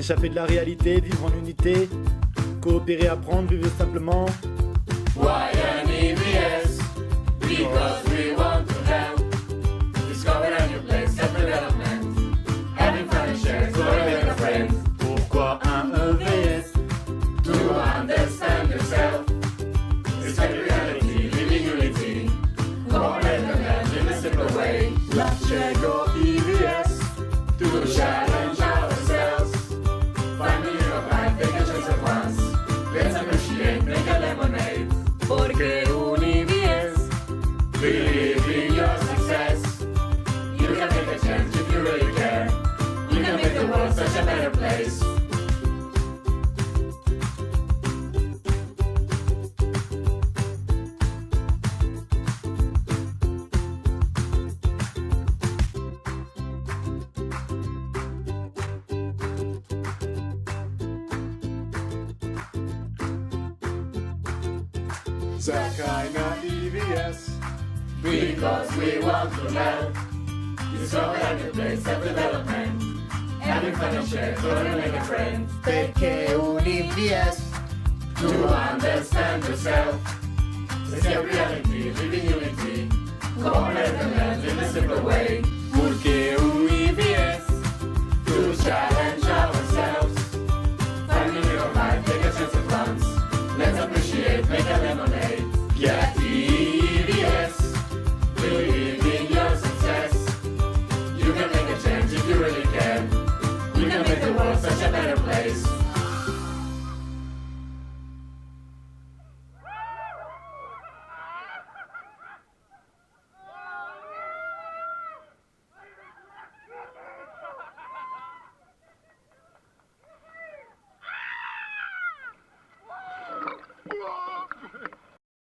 S'échapper de la réalité, vivre en unité, coopérer, apprendre, vivre simplement. Why an EVS? Because we want to help. Discover a new place, self-development. Having fun and share, exploring with a friend. Pourquoi un EVS? To understand yourself. Respect reality, living unity. Cooperate and learn in a simple way. Let's share your EVS. To challenge ourselves. Find the meaning of life, take a chance at once. Let's appreciate, make a lemonade. Porque un EVS. Believe in your success. You can make a change if you really care. You can make the world such a better place. Zakajna EVS. Because we want to learn. Discover a new place, self-development. Having fun and share, to make a friend. Perché un EVS? To understand yourself. Escape reality, living unity. Cooperate and learn in a simple way.